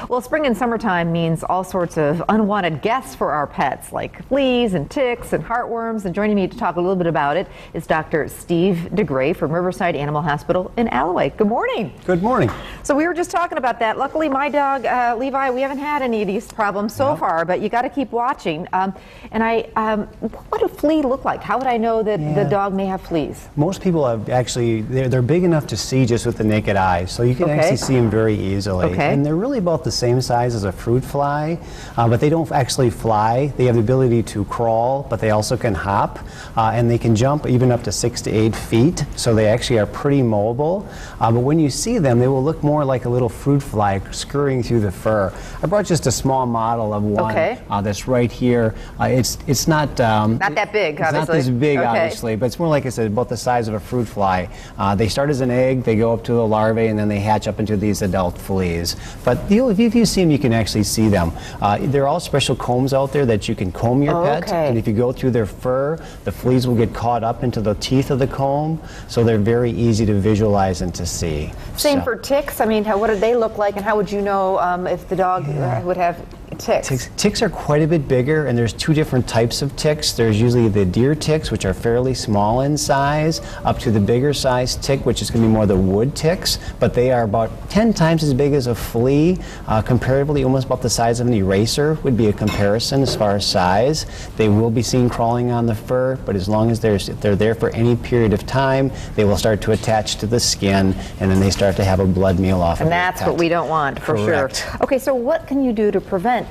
Well, spring and summertime means all sorts of unwanted guests for our pets, like fleas and ticks and heartworms. And joining me to talk a little bit about it is Dr. Steve DeGray from Riverside Animal Hospital in Alloway. Good morning. Good morning. So we were just talking about that. Luckily, my dog, Levi, we haven't had any of these problems so far, but you got to keep watching. What do flea look like? How would I know that the dog may have fleas? Most people have actually, they're big enough to see just with the naked eye, so you can actually see them very easily. And they're really about the same size as a fruit fly, but they don't actually fly. They have the ability to crawl, but they also can hop, and they can jump even up to 6 to 8 feet, so they actually are pretty mobile. But when you see them, they will look more like a little fruit fly scurrying through the fur. I brought just a small model of one that's right here. It's not that big, obviously. It's not this big, obviously, but it's more, like I said, about the size of a fruit fly. They start as an egg, they go up to the larvae, and then they hatch up into these adult fleas. But if you see them, you can actually see them. There are all special combs out there that you can comb your pet, and if you go through their fur, the fleas will get caught up into the teeth of the comb, so they're very easy to visualize and to see. Same for ticks. I mean, what do they look like, and how would you know if the dog would have ticks? Ticks are quite a bit bigger, and there's two different types of ticks. There's usually the deer ticks, which are fairly small in size, up to the bigger size tick, which is going to be more the wood ticks, but they are about 10 times as big as a flea. Comparatively, almost about the size of an eraser would be a comparison as far as size. They will be seen crawling on the fur, but as long as they're there for any period of time, they will start to attach to the skin, and then they start to have a blood meal off of it. And that's what we don't want, for sure. Okay, so what can you do to prevent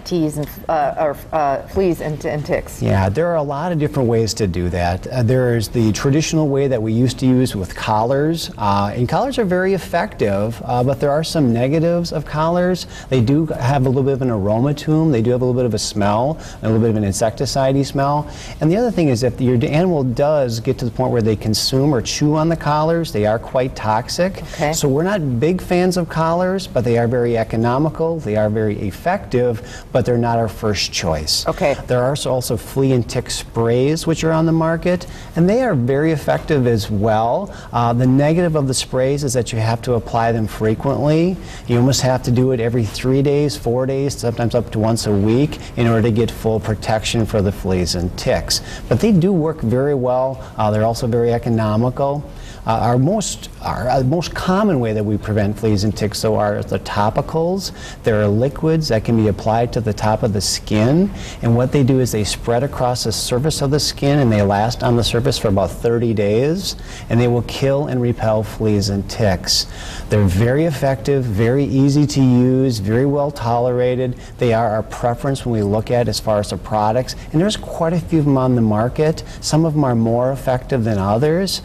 fleas and ticks? Yeah, there are a lot of different ways to do that. There's the traditional way that we used to use with collars, and collars are very effective, but there are some negatives of collars. They do have a little bit of an aroma to them. They do have a little bit of a smell, a little bit of an insecticide-y smell. And the other thing is, if your animal does get to the point where they consume or chew on the collars, they are quite toxic. So we're not big fans of collars, but they are very economical, they are very effective, but they're not our first choice. There are also flea and tick sprays which are on the market, and they are very effective as well. The negative of the sprays is that you have to apply them frequently. You almost have to do it every 3 days, 4 days, sometimes up to once a week in order to get full protection for the fleas and ticks. But they do work very well. They're also very economical. Our most common way that we prevent fleas and ticks, though, are the topicals. There are liquids that can be applied to the top of the skin, and what they do is they spread across the surface of the skin, and they last on the surface for about 30 days, and they will kill and repel fleas and ticks. They're very effective, very easy to use, very well tolerated. They are our preference when we look at as far as the products, and there's quite a few of them on the market. Some of them are more effective than others.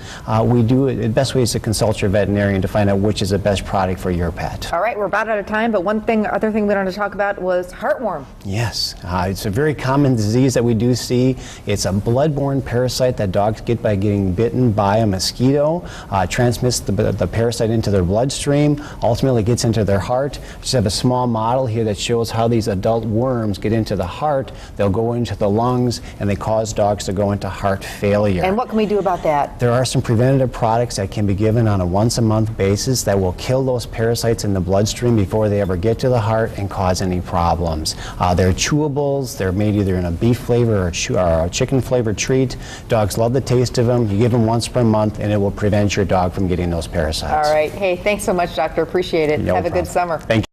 The best way is to consult your veterinarian to find out which is the best product for your pet. All right, we're about out of time, but other thing we wanted to talk about was heartworm. Yes, it's a very common disease that we do see. It's a blood-borne parasite that dogs get by getting bitten by a mosquito. Transmits the parasite into their bloodstream, ultimately gets into their heart. I just have a small model here that shows how these adult worms get into the heart. They'll go into the lungs, and they cause dogs to go into heart failure. And what can we do about that? There are some preventative products that can be given on a once-a-month basis that will kill those parasites in the bloodstream before they ever get to the heart and cause any problems. They're chewables. They're made either in a beef flavor or a chicken flavored treat. Dogs love the taste of them. You give them once per month, and it will prevent your dog from getting those parasites. All right. Hey, thanks so much, Doctor. Appreciate it. Have a good summer. Thank you.